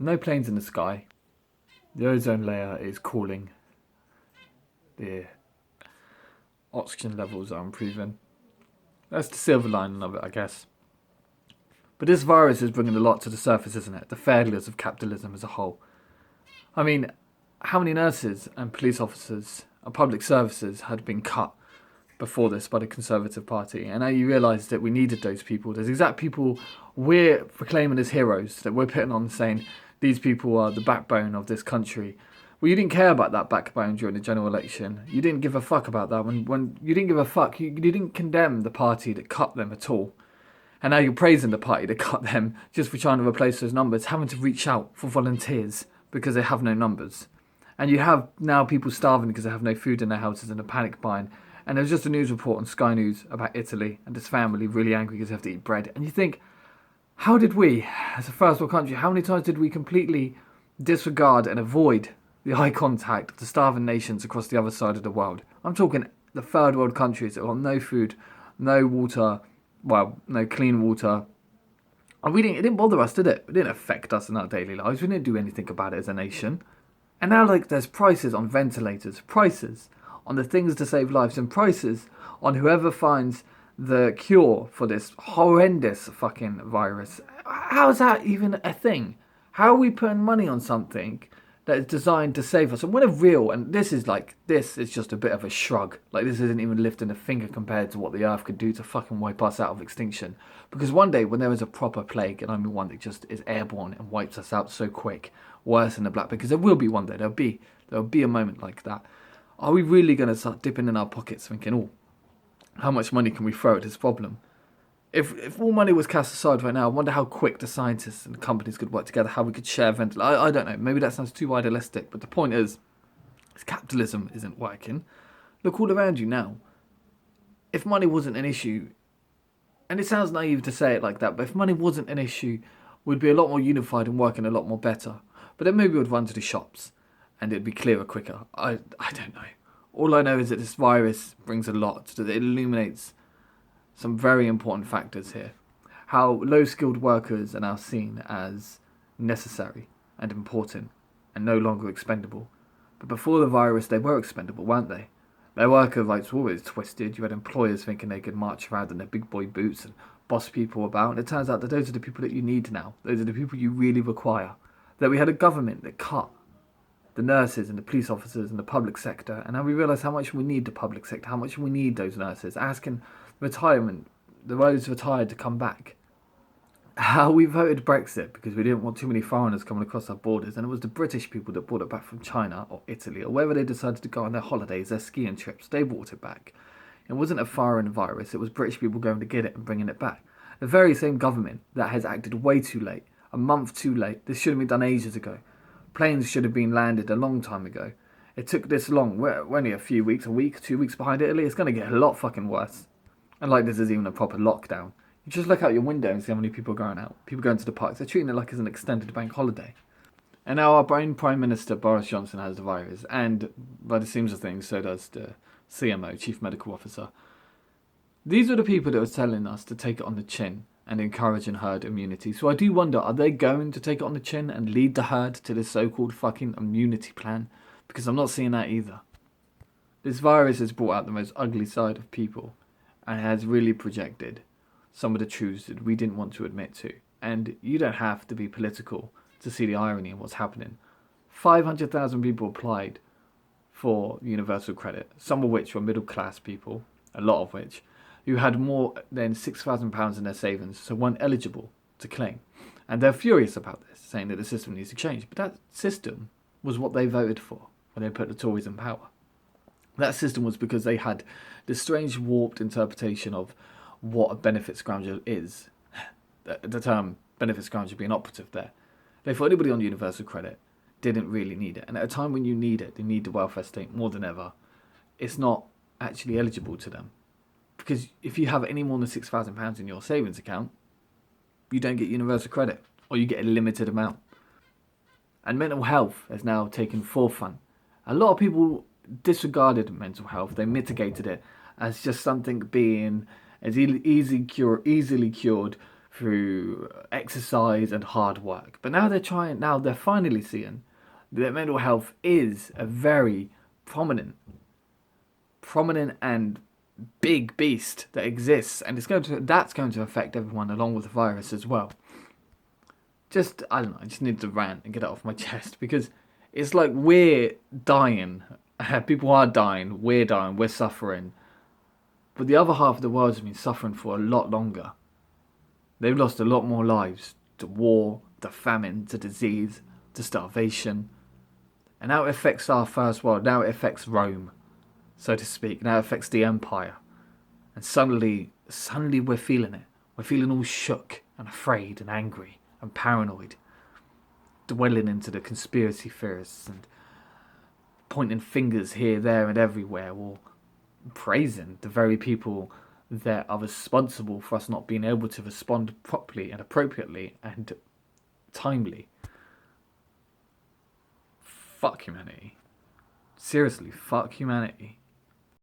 No planes in the sky. The ozone layer is cooling. The oxygen levels are improving. That's the silver lining of it, I guess. But this virus is bringing a lot to the surface, isn't it? The failures of capitalism as a whole. I mean, how many nurses and police officers and public services had been cut before this by the Conservative Party? And now you realise that we needed those people. Those exact people we're proclaiming as heroes, that we're putting on saying these people are the backbone of this country. Well, you didn't care about that backbone during the general election. You didn't give a fuck about that. When you didn't give a fuck, you didn't condemn the party that cut them at all. And now you're praising the party that cut them just for trying to replace those numbers, having to reach out for volunteers because they have no numbers. And you have now people starving because they have no food in their houses and a panic buying. And there was just a news report on Sky News about Italy and this family really angry because they have to eat bread. And you think, how did we, as a first world country, how many times did we completely disregard and avoid the eye contact of the starving nations across the other side of the world? I'm talking the third world countries that got no food, no water, no clean water. And it didn't bother us, did it? It didn't affect us in our daily lives. We didn't do anything about it as a nation. And now, there's prices on ventilators, prices on the things to save lives, and prices on whoever finds the cure for this horrendous fucking virus. How is that even a thing? How are we putting money on something that is designed to save us? And what a real, and this is just a bit of a shrug. This isn't even lifting a finger compared to what the earth could do to fucking wipe us out of extinction. Because one day when there is a proper plague, and I mean one that just is airborne and wipes us out so quick, worse than the Black, because there will be one day, there'll be a moment like that. Are we really going to start dipping in our pockets thinking, oh, how much money can we throw at this problem? If all money was cast aside right now, I wonder how quick the scientists and the companies could work together, how we could share ventilators. I don't know, maybe that sounds too idealistic, but the point is capitalism isn't working. Look all around you now. If money wasn't an issue, and it sounds naive to say it like that, but if money wasn't an issue, we'd be a lot more unified and working a lot more better. But then maybe we'd run to the shops and it'd be clearer quicker. I don't know. All I know is that this virus brings a lot. That it illuminates some very important factors here. How low-skilled workers are now seen as necessary and important and no longer expendable. But before the virus, they were expendable, weren't they? Their worker rights were always twisted. You had employers thinking they could march around in their big boy boots and boss people about. And it turns out that those are the people that you need now. Those are the people you really require. That we had a government that cut the nurses and the police officers and the public sector. And now we realise how much we need the public sector, how much we need those nurses. Asking those retired to come back. How we voted Brexit because we didn't want too many foreigners coming across our borders, and it was the British people that brought it back from China or Italy or wherever they decided to go on their holidays, their skiing trips. They brought it back. It wasn't a foreign virus, it was British people going to get it and bringing it back. The very same government that has acted way too late, a month too late. This should have been done ages ago. Planes should have been landed a long time ago. It took this long. We're only a few weeks, a week, 2 weeks behind Italy. It's going to get a lot fucking worse. And this is even a proper lockdown. You just look out your window and see how many people are going out. People going to the parks. They're treating it like it's an extended bank holiday. And now our own Prime Minister, Boris Johnson, has the virus. And by the seams of things, so does the CMO, Chief Medical Officer. These are the people that are telling us to take it on the chin and encouraging herd immunity. So I do wonder, are they going to take it on the chin and lead the herd to this so-called fucking immunity plan? Because I'm not seeing that either. This virus has brought out the most ugly side of people and has really projected some of the truths that we didn't want to admit to. And you don't have to be political to see the irony in what's happening. 500,000 people applied for universal credit, some of which were middle class people, a lot of which, who had more than £6,000 in their savings, so weren't eligible to claim. And they're furious about this, saying that the system needs to change. But that system was what they voted for when they put the Tories in power. That system was because they had this strange warped interpretation of what a benefits grounder is. The term benefits grounder being operative there. They thought anybody on universal credit didn't really need it. And at a time when you need it, you need the welfare state more than ever, it's not actually eligible to them. Because if you have any more than £6,000 in your savings account, you don't get universal credit, or you get a limited amount. And mental health has now taken forefront. A lot of people disregarded mental health. They mitigated it as just something being as easily cured through exercise and hard work. But now they're finally seeing that mental health is a very prominent and big beast that exists, and that's going to affect everyone along with the virus as well. I don't know, I just need to rant and get it off my chest, because it's like we're dying. People are dying, we're suffering. But the other half of the world has been suffering for a lot longer. They've lost a lot more lives to war, to famine, to disease, to starvation. And now it affects our first world. Now it affects Rome, so to speak. Now it affects the empire. And suddenly we're feeling it. We're feeling all shook and afraid and angry and paranoid. Dwelling into the conspiracy theorists and pointing fingers here, there and everywhere, or praising the very people that are responsible for us not being able to respond properly and appropriately and timely. Fuck humanity. Seriously, fuck humanity.